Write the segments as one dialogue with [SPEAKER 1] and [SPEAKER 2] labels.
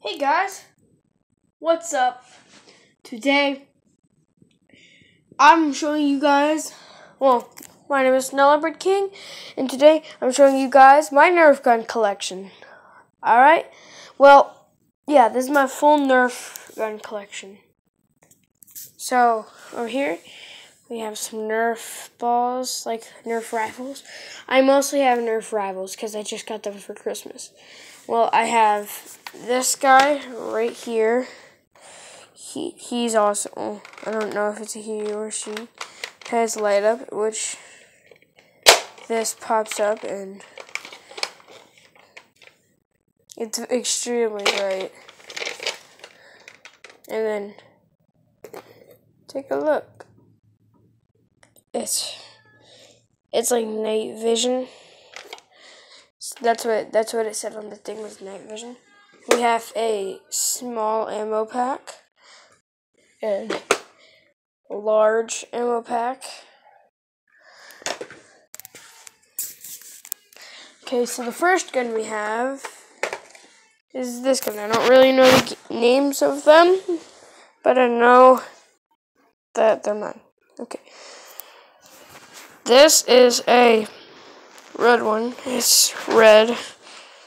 [SPEAKER 1] Hey guys, what's up? Today, I'm showing you guys, my name is Leopard King, and today I'm showing you guys my Nerf gun collection. Alright? This is my full Nerf gun collection. So, over here, we have some Nerf balls, like Nerf rifles. I mostly have Nerf rivals because I just got them for Christmas. Well, I have this guy right here. He's awesome. I don't know if it's a he or she. It has light up, which this pops up and it's extremely bright. And then take a look. It's like night vision. That's what it said on the thing, was night vision. We have a small ammo pack and a large ammo pack. Okay, so the first gun we have is this gun. I don't really know the names of them, but I know that they're mine. Okay. This is a red one. It's red.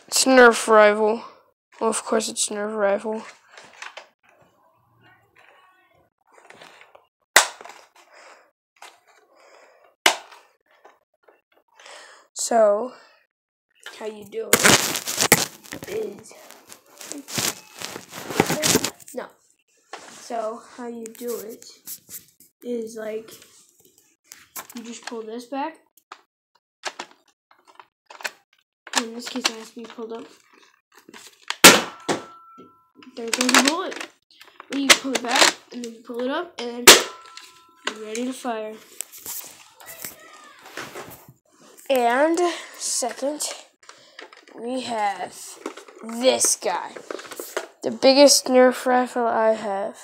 [SPEAKER 1] It's Nerf rifle. Well, of course it's Nerf rifle. So, how you do it is how you do it is like you just pull this back. In this case, it has to be pulled up. There goes the bullet. Then you pull it back, and then you pull it up, and then you're ready to fire. And second, we have this guy. The biggest Nerf rifle I have.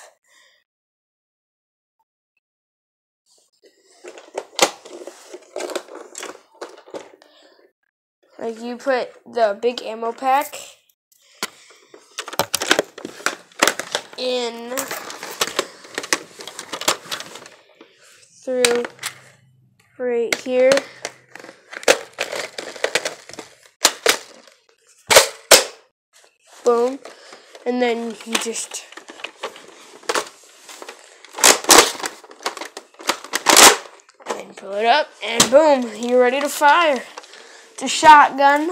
[SPEAKER 1] Like, you put the big ammo pack in through right here. Boom. And then you just pull it up and boom, you're ready to fire. It's a shotgun.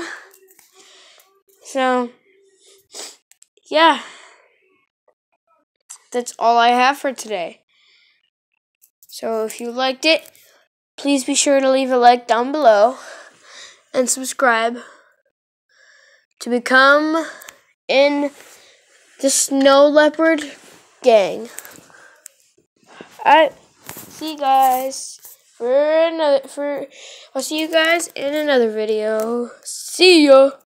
[SPEAKER 1] So, yeah. That's all I have for today. So if you liked it, please be sure to leave a like down below and subscribe to become in the Snow Leopard gang. Alright, see you guys I'll see you guys in another video. See ya.